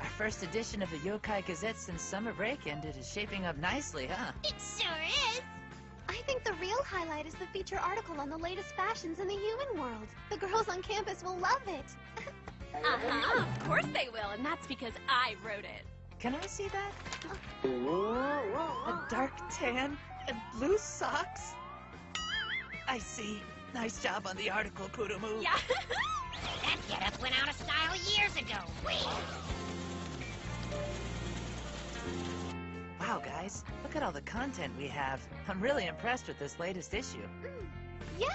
Our first edition of the Yokai Gazette since summer break ended is shaping up nicely, huh? It sure is. I think the real highlight is the feature article on the latest fashions in the human world. The girls on campus will love it. Of course they will, and that's because I wrote it. Can I see that? A dark tan and blue socks? I see. Nice job on the article, Kurumu. Yeah. That getup went out of style years ago. Wait. Wow, guys. Look at all the content we have. I'm really impressed with this latest issue. Yeah.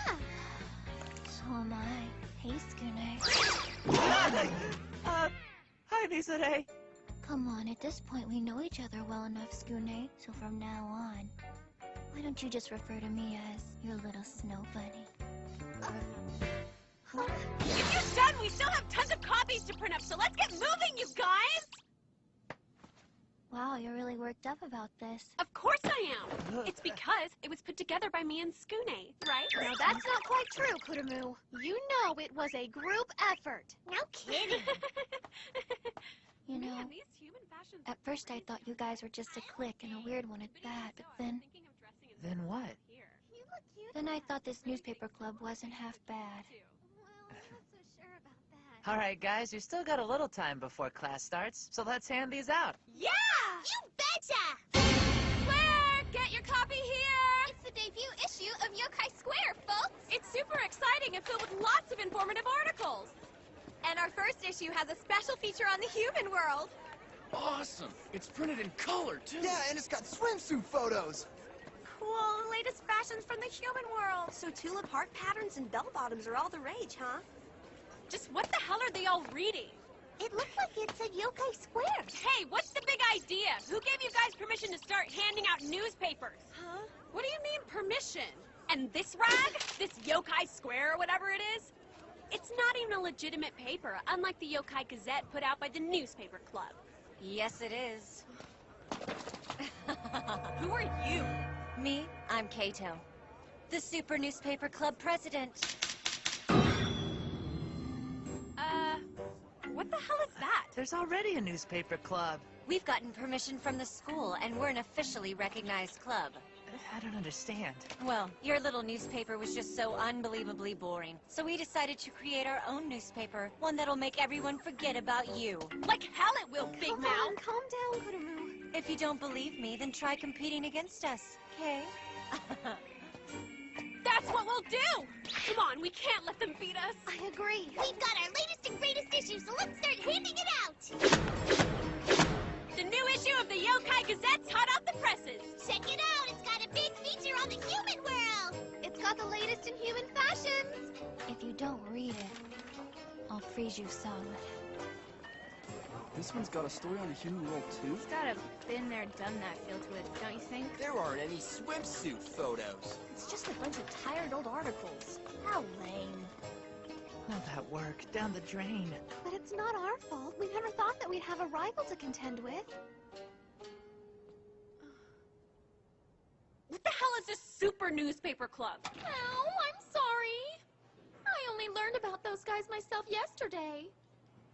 So am I. Hey, Skune. Hi, Misare. Come on, at this point we know each other well enough, Skune. So from now on, why don't you just refer to me as your little snow bunny? If you're done, we still have tons of copies to print up, so let's get moving, you guys! Wow, you're really worked up about this. Of course I am. It's because it was put together by me and Skune, right? Now that's not quite true, Kurumu. You know it was a group effort. No kidding. You know, Man, these human fashions at first I thought you guys were just a clique and a weird one at that, but then Then what? You look cute. I thought this newspaper club wasn't half bad. Well, I'm not so sure about that. All right, guys, you still got a little time before class starts, so let's hand these out. Yeah! You betcha! Claire, get your copy here! It's the debut issue of Yokai Square, folks. It's super exciting and filled with lots of informative articles. And our first issue has a special feature on the human world. Awesome! It's printed in color, too! Yeah, and it's got swimsuit photos. Cool, latest fashions from the human world. So tulip heart patterns and bell-bottoms are all the rage, huh? Just what the hell are they all reading? It looked like it said Yokai Square. Hey, what's the big idea? Who gave you guys permission to start handing out newspapers? Huh? What do you mean, permission? And this rag? This Yokai Square or whatever it is? It's not even a legitimate paper, unlike the Yokai Gazette put out by the newspaper club. Yes, it is. Who are you? Me, I'm Kato, the Super Newspaper Club president. What the hell is that? There's already a newspaper club. We've gotten permission from the school, and we're an officially recognized club. I don't understand. Well, your little newspaper was just so unbelievably boring, so we decided to create our own newspaper, one that'll make everyone forget about you. Like hell it will, Big Mouth! Calm down, Kurumu. If you don't believe me, then try competing against us, okay? That's what we'll do! Come on, we can't let them beat us. I agree. We've got our latest and greatest issue, so let's start handing it out. The new issue of the Yokai Gazette's hot off the presses. Check it out. It's got a big feature on the human world. It's got the latest in human fashions. If you don't read it, I'll freeze you solid. This one's got a story on the human world, too? It's got a been there, done that feel to it, don't you think? There aren't any swimsuit photos. It's just a bunch of tired old articles. How lame. All that work down the drain. But it's not our fault. We never thought that we'd have a rival to contend with. What the hell is this super newspaper club? Oh, I'm sorry. I only learned about those guys myself yesterday.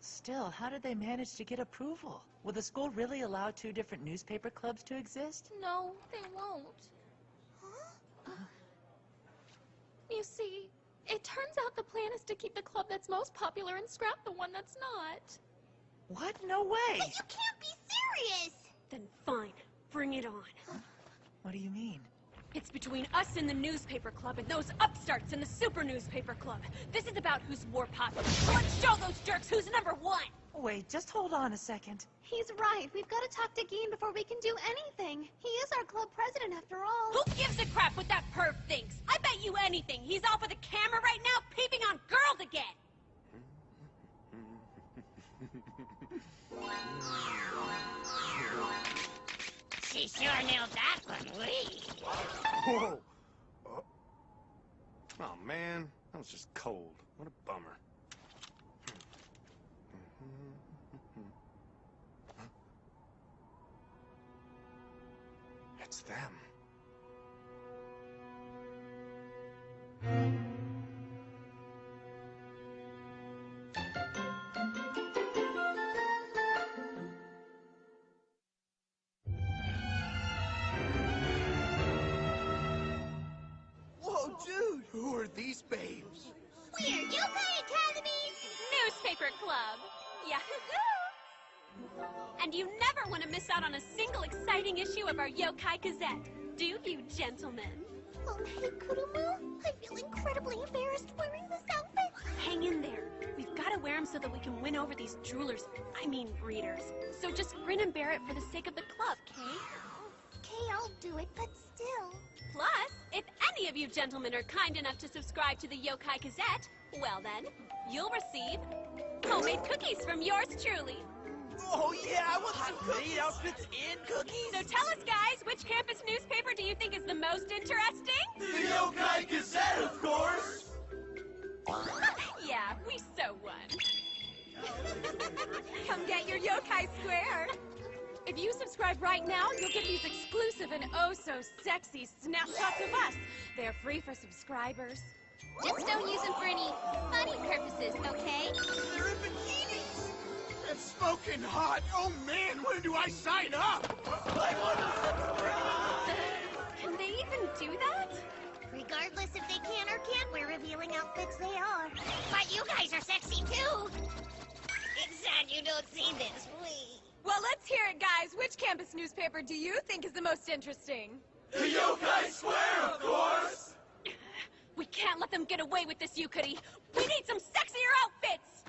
Still, how did they manage to get approval? Will the school really allow two different newspaper clubs to exist? No, they won't. You see, it turns out the plan is to keep the club that's most popular and scrap the one that's not. What? No way! But you can't be serious. Then fine, bring it on. What do you mean? It's between us and the newspaper club and those upstarts in the super newspaper club. This is about who's more popular. So let's show those jerks who's number one. Wait, just hold on a second. He's right. We've got to talk to Geen before we can do anything. He is our club president, after all. Who gives a crap what that perv thinks? I bet you anything. He's off with a camera right now peeping on girls again. She sure nailed that one, we. Whoa! Oh, man. That was just cold. What a bummer. It's them. newspaper club. Yahoo! And you never want to miss out on a single exciting issue of our Yokai Gazette, do you, gentlemen? Hey, Kurumu, I feel incredibly embarrassed wearing this outfit. Hang in there. We've got to wear them so that we can win over these droolers. I mean, readers. So just grin and bear it for the sake of the club, Kay? Okay, I'll do it, but still. Plus, if any of you gentlemen are kind enough to subscribe to the Yokai Gazette, well then, you'll receive homemade cookies from yours truly. Oh yeah, I want some cookies. Outfits and cookies. So tell us, guys, which campus newspaper do you think is the most interesting? The Yokai Gazette, of course! Yeah, we so won. Come get your Yokai Square. If you subscribe right now, you'll get these exclusive and oh-so-sexy snapshots of us. They're free for subscribers. Just don't use them for any funny purposes, okay? They're in bikinis! It's smoking hot! Oh man, where do I sign up? I want to subscribe. Can they even do that? Regardless if they can or can't wear revealing outfits, they are. But you guys are sexy too! It's sad you don't see this, please. Well, let's hear it, guys. Which campus newspaper do you think is the most interesting? The Yokai Square, of course! We can't let them get away with this, Yukari. We need some sexier outfits!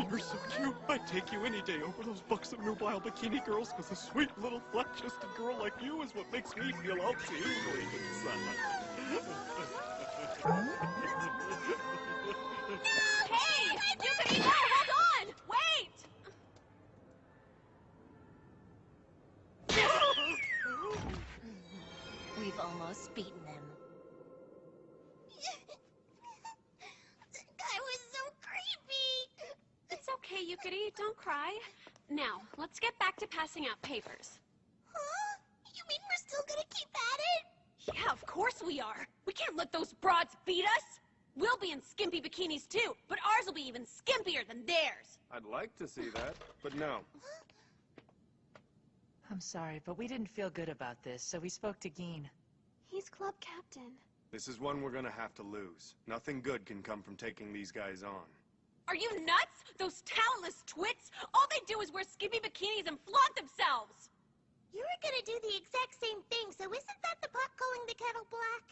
You're so cute. I'd take you any day over those buxom nubile bikini girls, because a sweet little flat-chested girl like you is what makes me feel all tingly inside. Hey! Yukari, no! Hold on! Wait! We've almost beaten them. That was so creepy! It's okay, Yukari. Don't cry. Now, let's get back to passing out papers. Huh? You mean we're still gonna keep at it? Yeah, of course we are. We can't let those broads beat us. We'll be in skimpy bikinis too, but ours will be even skimpier than theirs. I'd like to see that, but no. I'm sorry, but we didn't feel good about this, so we spoke to Geen. He's club captain. This is one we're gonna have to lose. Nothing good can come from taking these guys on. Are you nuts? Those talentless twits? All they do is wear skimpy bikinis and flaunt themselves. You were gonna do the exact same thing, so isn't that the pot calling the kettle black?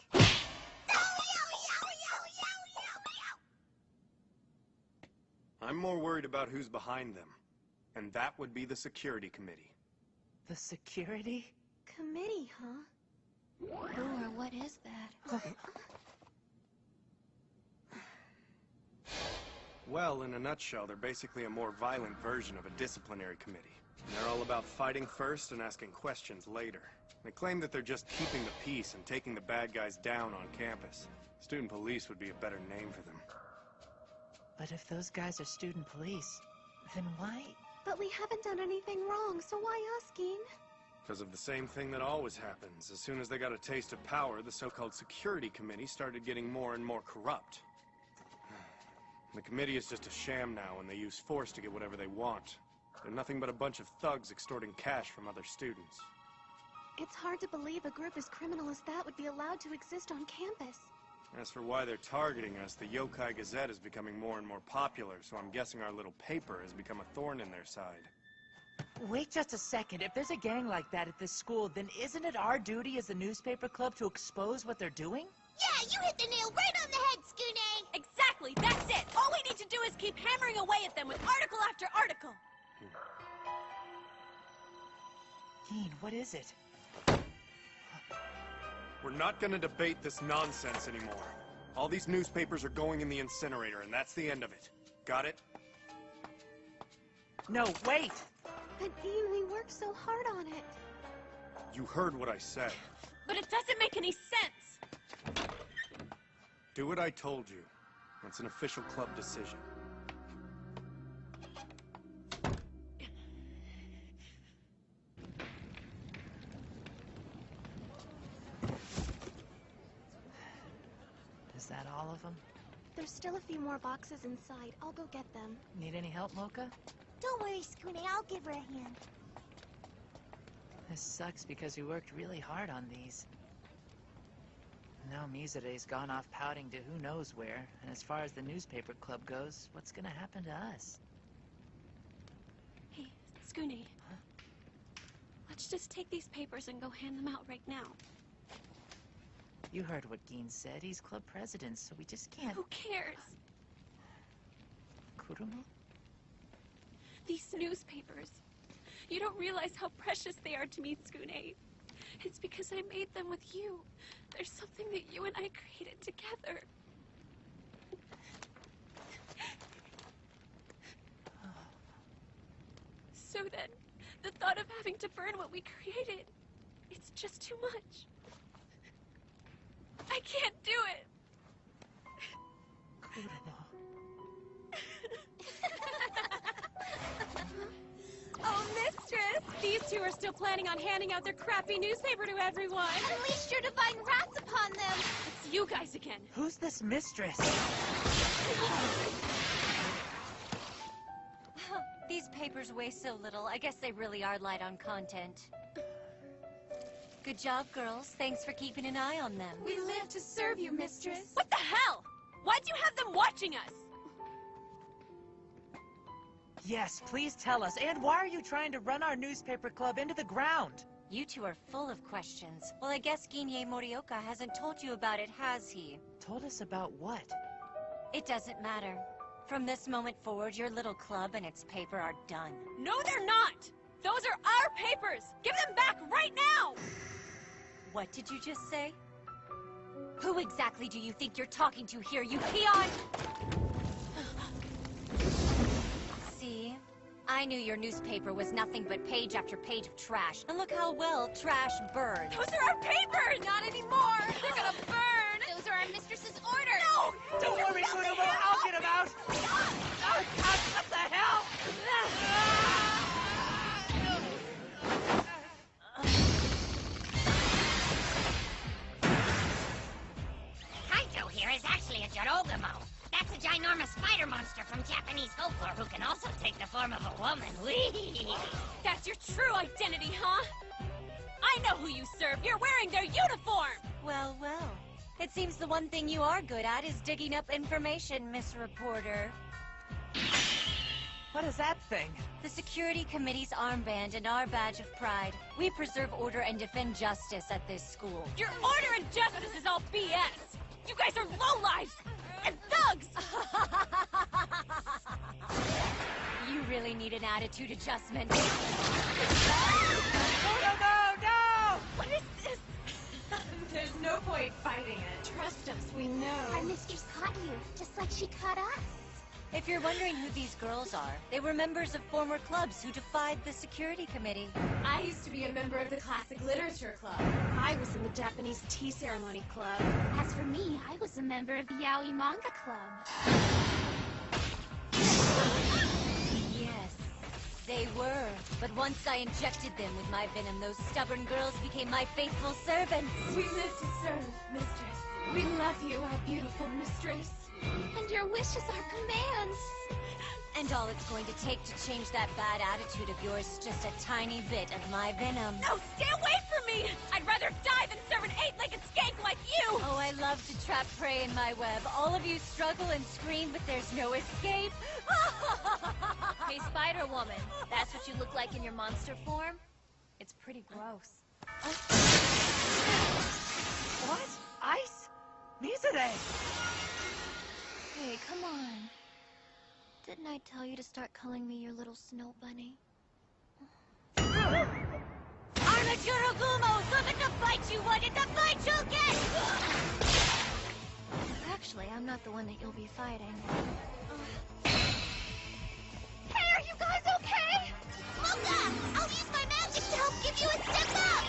I'm more worried about who's behind them. And that would be the security committee. The security? Committee, huh? Who or what is that? Well, in a nutshell, they're basically a more violent version of a disciplinary committee. They're all about fighting first and asking questions later. They claim that they're just keeping the peace and taking the bad guys down on campus. Student police would be a better name for them. But if those guys are student police, then why? But we haven't done anything wrong, so why us, Geen? Because of the same thing that always happens. As soon as they got a taste of power, the so-called security committee started getting more and more corrupt. The committee is just a sham now, and they use force to get whatever they want. They're nothing but a bunch of thugs extorting cash from other students. It's hard to believe a group as criminal as that would be allowed to exist on campus. As for why they're targeting us, the Yokai Gazette is becoming more and more popular, so I'm guessing our little paper has become a thorn in their side. Wait just a second. If there's a gang like that at this school, then isn't it our duty as the newspaper club to expose what they're doing? Yeah, you hit the nail right on the head, Skune! Exactly, that's it. All we need to do is keep hammering away at them with article after article. Geen, what is it? We're not gonna debate this nonsense anymore. All these newspapers are going in the incinerator, and that's the end of it. Got it? No, wait! But Geen, we worked so hard on it. You heard what I said. But it doesn't make any sense. Do what I told you. That's an official club decision. Is that all of them? There's still a few more boxes inside. I'll go get them. Need any help, Mocha? Don't worry, Skune, I'll give her a hand. This sucks because we worked really hard on these. Now Mizure's gone off pouting to who knows where, and as far as the newspaper club goes, what's gonna happen to us? Hey, Skune. Huh? Let's just take these papers and go hand them out right now. You heard what Geen said. He's club president, so we just can't... Who cares? Kurumo? These newspapers. You don't realize how precious they are to me, Skune. It's because I made them with you. There's something that you and I created together. So then, the thought of having to burn what we created, it's just too much. I can't do it. Oh, mistress! These two are still planning on handing out their crappy newspaper to everyone. Unleash your divine wrath upon them! It's you guys again. Who's this mistress? These papers weigh so little, I guess they really are light on content. Good job, girls. Thanks for keeping an eye on them. We live to serve you, mistress. What the hell? Why'd you have them watching us? Yes, please tell us. And why are you trying to run our newspaper club into the ground? You two are full of questions. Well, I guess Ginye Morioka hasn't told you about it, has he? Told us about what? It doesn't matter. From this moment forward, your little club and its paper are done. No, they're not! Those are our papers! Give them back right now! What did you just say? Who exactly do you think you're talking to here, you peon? See? I knew your newspaper was nothing but page after page of trash. And look how well trash burns. Those are our papers! Not anymore! They're gonna burn! Those are our mistress's orders! No! Don't worry, Kurumo, I'll get him out! Oh, God, what the hell? Kaito here is actually a Jorogamo. That's a ginormous spider monster from Japanese folklore who can also take the form of a woman. Whee! That's your true identity, huh? I know who you serve. You're wearing their uniform! Well, well. It seems the one thing you are good at is digging up information, Miss Reporter. What is that thing? The Security Committee's armband and our badge of pride. We preserve order and defend justice at this school. Your order and justice is all BS! You guys are lowlifes! And thugs! You really need an attitude adjustment. No! What is this? There's no point fighting it. Trust us, we know. Our mistress caught you, just like she caught us. If you're wondering who these girls are, they were members of former clubs who defied the Security Committee. I used to be a member of the Classic Literature Club. I was in the Japanese Tea Ceremony Club. As for me, I was a member of the Yaoi Manga Club. Yes, they were. But once I injected them with my venom, those stubborn girls became my faithful servants. We live to serve, mistress. We love you, our beautiful mistress. And your wishes are commands. And all it's going to take to change that bad attitude of yours is just a tiny bit of my venom. No, stay away from me! I'd rather die than serve an eight-legged skank like you! Oh, I love to trap prey in my web. All of you struggle and scream, but there's no escape. Hey, Spider-Woman, that's what you look like in your monster form? It's pretty gross. What? Ice? Mizure! Hey, come on. Didn't I tell you to start calling me your little snow bunny? Armagumo, so that the fight you wanted, the fight you'll get! Actually, I'm not the one that you'll be fighting. Hey, are you guys okay? Mocha! I'll use my magic to help give you a step up!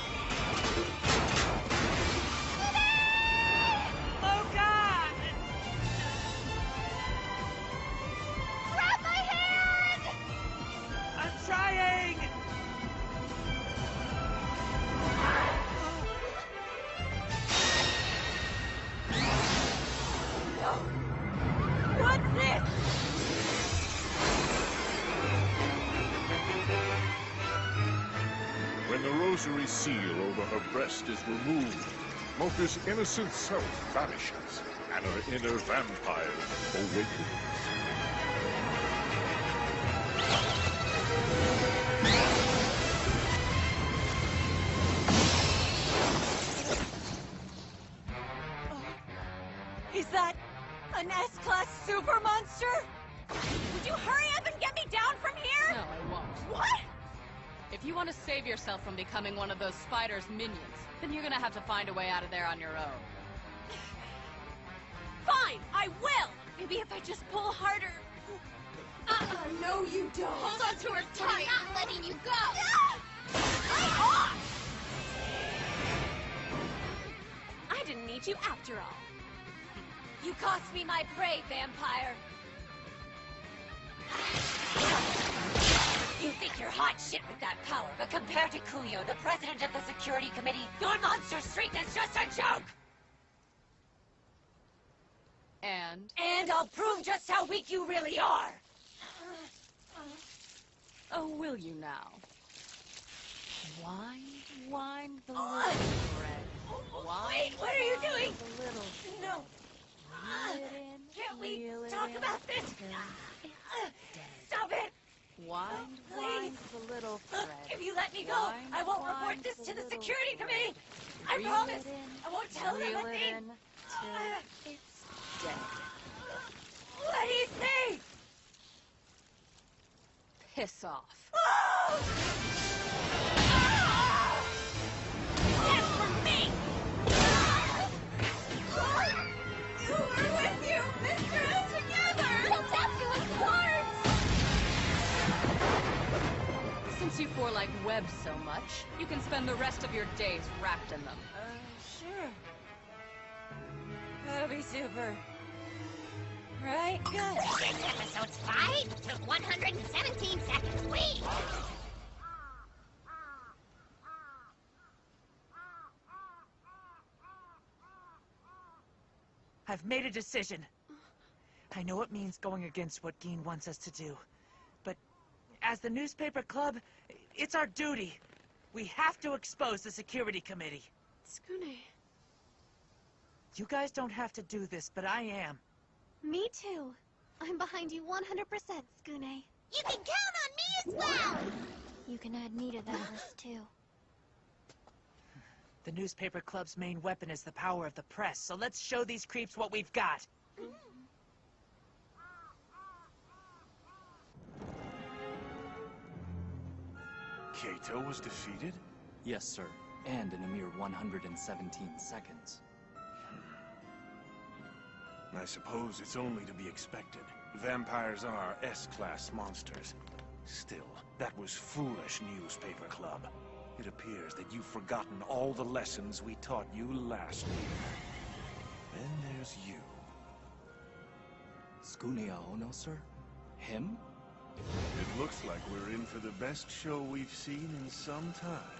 Mocha! Grab my hand! I'm trying! What's this? When the rosary seal over her breast is removed, Mocha's innocent self vanishes, and her inner vampire awakens. Is that an S-Class super monster? Would you hurry up and get me down from here? No, I won't. What? If you want to save yourself from becoming one of those spider's minions, then you're gonna have to find a way out of there on your own. Fine, I will! Maybe if I just pull harder. No you don't. Hold on to her tight. I'm not letting you go. Lay off! I didn't need you after all. You cost me my prey, vampire. You think you're hot shit with that power, but compared to Kuyo, the president of the security committee, your monster streak is just a joke! And I'll prove just how weak you really are! oh, will you now? Wind the little thread. Wait, what are you doing? The little. No. Can't we talk about this? Stop it! Wind the little thread. If you let me go, I won't report this to the security committee! I promise! I won't tell them a thing! Till it's dead. What do you say? Piss off. That's for me! Who are with you, Mr. Together! Don't have to apart! Since you four like webs so much, you can spend the rest of your days wrapped in them. Sure. That'll be super. Right? Good. This episode's fight took 117 seconds. Wait. I've made a decision. I know it means going against what Geen wants us to do. But as the newspaper club, it's our duty. We have to expose the security committee. Skune. You guys don't have to do this, but I am. Me too. I'm behind you 100%, Skune. You can count on me as well. You can add me to that list too. The newspaper club's main weapon is the power of the press, so let's show these creeps what we've got. Kato was defeated? Yes, sir. And in a mere 117 seconds. I suppose it's only to be expected. Vampires are S-class monsters. Still, that was foolish, newspaper club. It appears that you've forgotten all the lessons we taught you last year. Then there's you. Skune Aono, sir? Him? It looks like we're in for the best show we've seen in some time.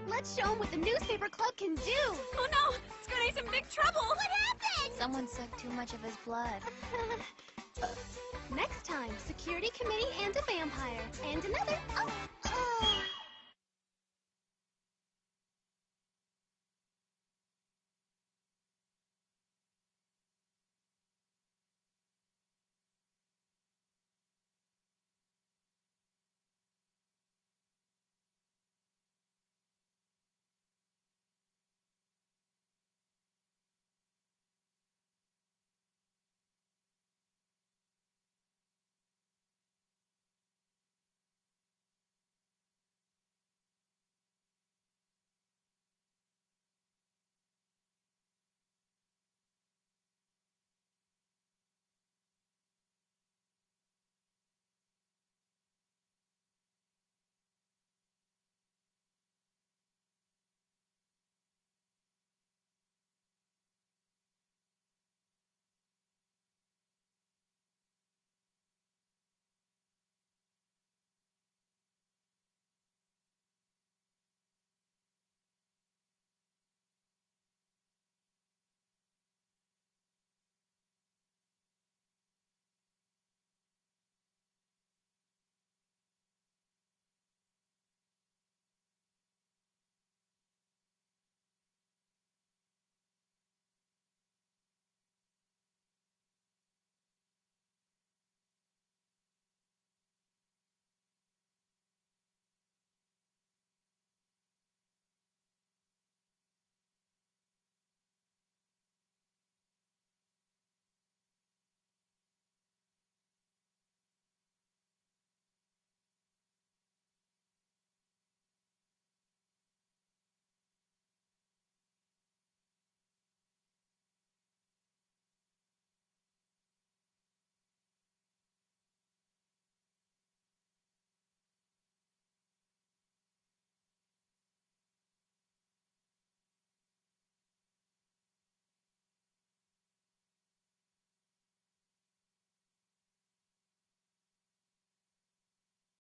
Let's show them what the newspaper club can do. Oh no! Skune's in big trouble! What happened? Someone sucked too much of his blood. Next time, security committee and a vampire. And another